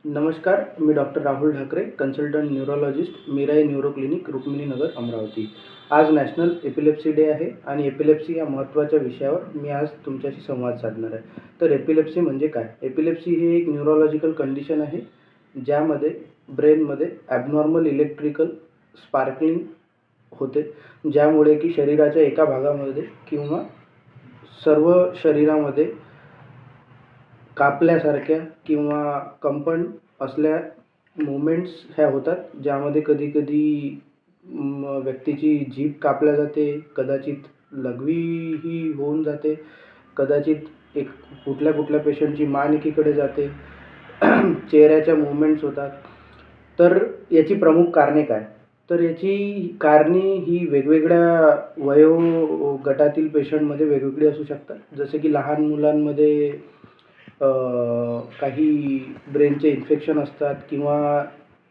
नमस्कार, मी doctor Rahul Dhakre, consultant neurologist, Mirai neuro clinic, Rukmini Nagar, Amravati. आज नॅशनल एपिलेप्सी डे आहे आणि एपिलेप्सी या महत्त्वाच्या विषयावर मी आज तुमच्याशी संवाद साधणार आहे. तर एपिलेप्सी म्हणजे काय? एपिलेप्सी ही एक न्यूरोलॉजिकल कंडिशन आहे, ज्यामध्ये ब्रेनमध्ये ॲबनॉर्मल इलेक्ट्रिकल स्पार्कलिंग होते, ज्यामुळे की शरीराच्या एका भागामध्ये किंवा सर्व शरीरामध्ये कापल्यासारख्या किंवा कंपन असल्या मुवमेंट्स ह्या होतात, ज्यामध्ये कधी-कधी व्यक्तीची जीभ कापल्या जाते, कदाचित लघवीही होऊन जाते, कदाचित एक कुठल्या पेशंटची मान एकीकडे जाते, चेहऱ्याच्या मुवमेंट्स होतात. तर याची प्रमुख कारणे काय? तर याची कारणे ही वेगवेगळ्या वयोगटातील पेशंटमध्ये वेगवेगळी असू शकतात. जसे की लहान मुलांमध्ये काही ब्रेनचे इन्फेक्शन असतात किंवा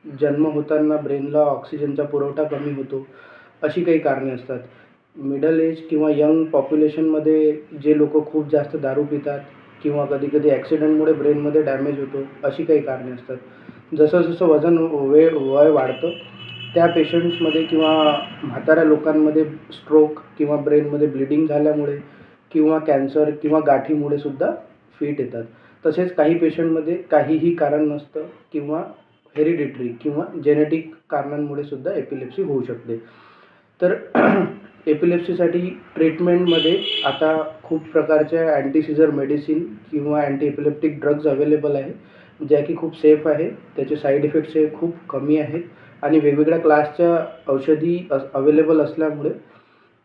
जन्म होताना ब्रेनला ऑक्सिजनचा पुरवठा कमी होतो, अशी काही कारणे असतात. मिडल एज किंवा यंग पॉप्युलेशनमध्ये जे लोकं खूप जास्त दारू पितात किंवा कधी-कधी ॲक्सिडेंटमुळे ब्रेनमध्ये डॅमेज होतो, अशी काही कारणे असतात. जसं-जसं वय वाढतं, त्या पेशंट्समध्ये किंवा म्हाताऱ्या लोकांमध्ये स्ट्रोक किंवा ब्रेनमध्ये ब्लिडिंग झाल्यामुळे किंवा कॅन्सर किंवा गाठीमुळे सुद्धा फिट येतात. तसेच काही पेशंटमध्ये काहीही कारण नसतं किंवा हेरिडिटरी किंवा जेनेटिक कारणांमुळे सुद्धा एपिलेप्सी होऊ शकते. तर एपिलेप्सीसाठी ट्रीटमेंटमध्ये आता खूप प्रकारच्या अँटी सीझर मेडिसिन किंवा अँटी एपिलेप्टिक ड्रग्ज अवेलेबल आहे, ज्या की खूप सेफ आहे. त्याचे साईड इफेक्ट्स हे खूप कमी आहेत आणि वेगवेगळ्या क्लासच्या औषधी अवेलेबल असल्यामुळे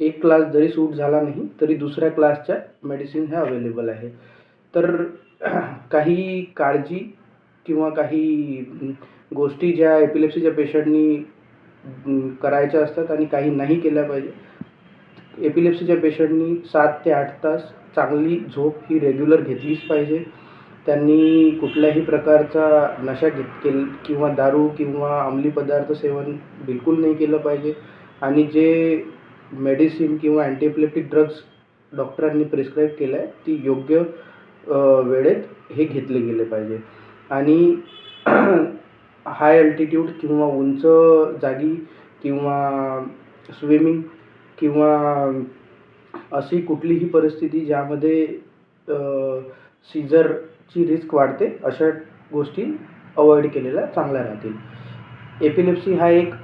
एक क्लास जरी सूट झाला नाही, तरी दुसऱ्या क्लासच्या मेडिसिन ह्या अवेलेबल आहे. तर काही काळजी किंवा काही गोष्टी ज्या एपिलेप्सीच्या पेशंटनी करायच्या असतात आणि काही नाही केल्या पाहिजे. एपिलेप्सीच्या पेशंटनी 7 ते 8 तास चांगली झोप ही रेग्युलर घेतलीच पाहिजे. त्यांनी कुठल्याही प्रकारचा नशा किंवा दारू किंवा अंमली पदार्थ सेवन बिलकुल नाही केलं पाहिजे आणि जे मेडिसिन किंवा अँटी एपिलेप्टिक ड्रग्ज डॉक्टरांनी प्रिस्क्राईब केलं आहे, ती योग्य वेळेत हे घेतले गेले पाहिजे. आणि हाय अल्टिट्यूड किंवा उंच जागी किंवा स्विमिंग किंवा अशी कुठलीही परिस्थिती ज्यामध्ये सीझरची रिस्क वाढते, अशा गोष्टी अवॉइड केलेल्या चांगल्या राहतील. एपिलेप्सी हा एक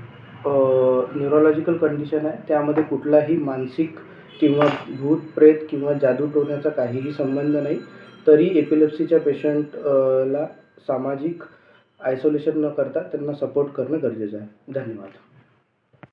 न्यूरोलॉजिकल कंडिशन आहे. त्यामध्ये कुठलाही मानसिक किंवा भूत-प्रेत किंवा जादूटोण्याचा काहीही संबंध नाही. तरी एपिलेप्सीच्या पेशंटला सामाजिक आयसोलेशन न करता त्यांना सपोर्ट करणं गरजेचं आहे. धन्यवाद.